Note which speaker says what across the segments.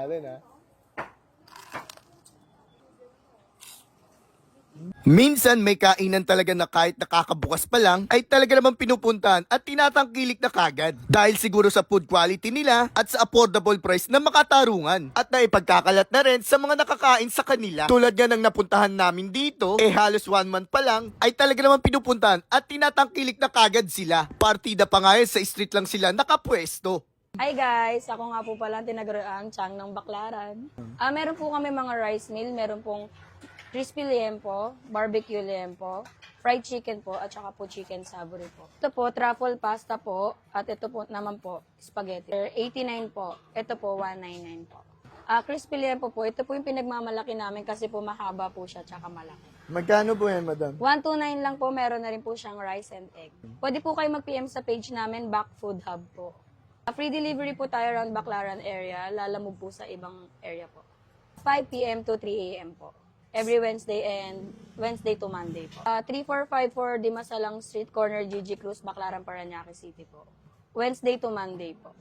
Speaker 1: natin, ha.
Speaker 2: Minsan may kainan talaga na kahit nakakabukas pa lang ay talaga namang pinupuntahan at tinatangkilik na kagad dahil siguro sa food quality nila at sa affordable price na makatarungan at naipagkakalat na rin sa mga nakakain sa kanila. Tulad nga ng napuntahan namin dito, halos 1 month pa lang ay talaga namang pinupuntahan at tinatangkilik na kagad sila. Partida pa nga sa street lang sila nakapwesto.
Speaker 3: Hi guys! Ako nga po pala ang tinaguriang Chang ng Baklaran. Meron po kami mga rice meal, meron pong crispy liempo, barbecue liempo, fried chicken po, at saka po chicken saburi po. Ito po, truffle pasta po, at ito po naman po, spaghetti. 89 po, ito po, 199 po. Crispy liempo po, ito po yung pinagmamalaki namin kasi po mahaba po siya, tsaka malaki.
Speaker 1: Magkano po yan, madam?
Speaker 3: 129 lang po, meron na rin po siyang rice and egg. Pwede po kayo mag-PM sa page namin, Back Food Hub po. Free delivery po tayo around Baclaran area, lalamog po sa ibang area po. 5 p.m. to 3 a.m. po. Every Wednesday and Wednesday to Monday po. 3454 Dimasalang Street, corner GG Cruz, Baclaran, Parañaque City po. Wednesday to Monday po.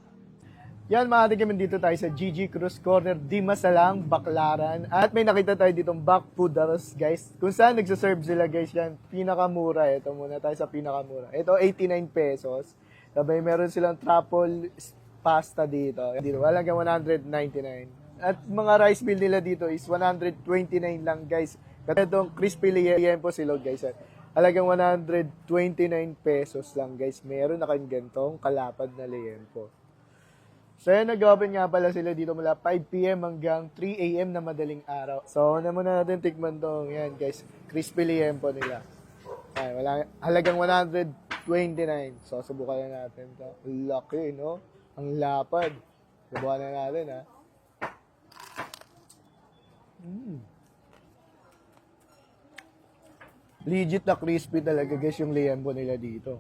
Speaker 1: Yan, maaari kami dito tayo sa GG Cruz Corner, Dimasalang, Baclaran. At may nakita tayo ditong back food house, guys. Kung saan nagsaserve sila, guys, yan. Pinakamura. Ito muna tayo sa pinakamura. Ito, 89 pesos. Sabay, meron silang truffle pasta dito. Dito, halagang 199. At mga rice meal nila dito is 129 lang, guys. At itong crispy liempo silog, guys. Halagang 129 pesos lang, guys. Meron na kayong gantong kalapad na liempo. So, yan, nag-open nga pala sila dito mula 5 p.m. hanggang 3 a.m. na madaling araw. So, na muna natin tikman tong, yan, guys, crispy liempo nila. Ay, halagang 129. So, subukan na natin to. Laki, no? Ang lapad. Subukan na natin, ha? Legit na crispy talaga, guys, yung liempo nila dito.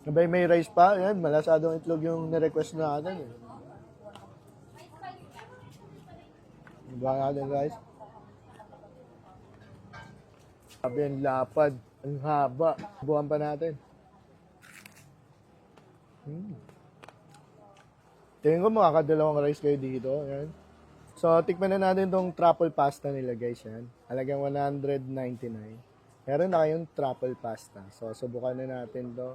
Speaker 1: Sabay, may rice pa. Yan, malasadong itlog yung nirequest natin. Subukan natin, guys. Sabi, ang lapad. Ang haba. Subukan pa natin. Tingin ko makakadalawang rice kayo dito. Yan. So, tikman na natin tong truffle pasta nila, guys. Yan. Halagang 199. Meron na kayong truffle pasta. So, subukan na natin to.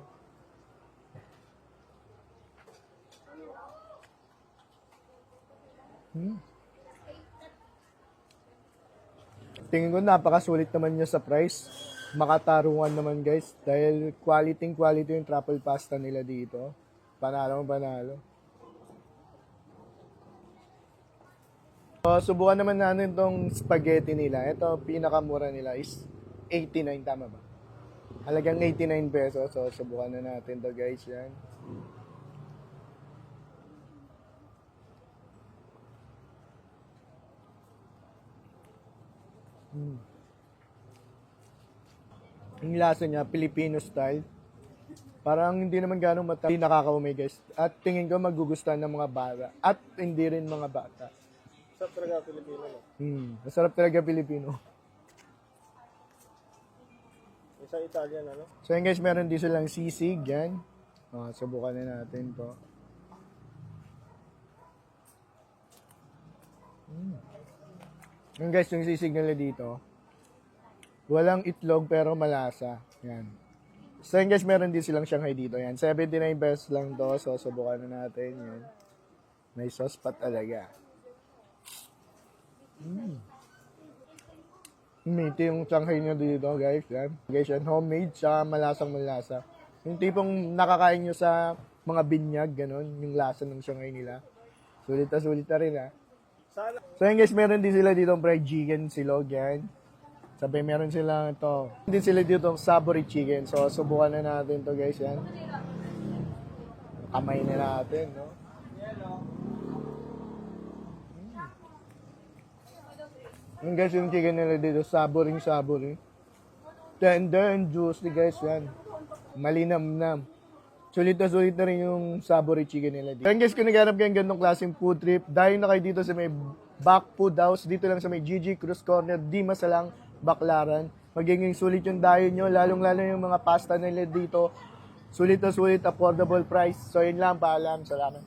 Speaker 1: Tingin ko napakasulit naman niya sa price. Makatarungan naman, guys. Dahil quality yung truffle pasta nila dito. Panalo. So, subukan naman natin itong spaghetti nila. Ito, pinakamura nila is 89, tama ba? Halagang 89 pesos. So, subukan na natin to, guys. Yan. Yung lasa niya, Filipino style. Parang hindi naman ganong hindi nakakaumay, guys. At tingin ko magugustuhan ng mga bata. At hindi rin mga bata.
Speaker 4: Masarap talaga Pilipino, no?
Speaker 1: Masarap talaga Pilipino.
Speaker 4: Isa Italian, ano?
Speaker 1: So yun, guys, meron din silang sisig, yan. Subukan na natin to. Yung guys, yung sisig nila dito, walang itlog pero malasa. Yan. So yun, guys, meron din silang Shanghai dito. Yan, 79 pesos lang to. So subukan na natin. Yan. May sauce pa talaga. Meaty yung Shanghai nyo dito, guys. Yan. Guys, yan, homemade, tsaka malasang malasa. Yung tipong nakakain nyo sa mga binyag, gano'n, yung lasa ng Shanghai nila. Sulit na rin, ha. So, yan, guys, meron din sila dito fried chicken silog, yan. Sabi, meron sila ito. Din sila dito saburi chicken. So, subukan na natin to, guys, yan. Kamay na natin, no? Yung guys, yung chicken nila dito, saburi. Tender and juicy, guys, yan. Malinamnam. Sulit na rin yung saburi chicken nila dito. Yan, guys, kung naghanap kayong ganitong klaseng food trip, dahil na kayo dito sa may Back Food House, dito lang sa may GG Cruz Corner, Dimasalang, Baclaran. Magiging sulit yung dayo nyo, lalong-lalo yung mga pasta nila dito. Sulit, affordable price. So, yun lang, paalam. Salamat.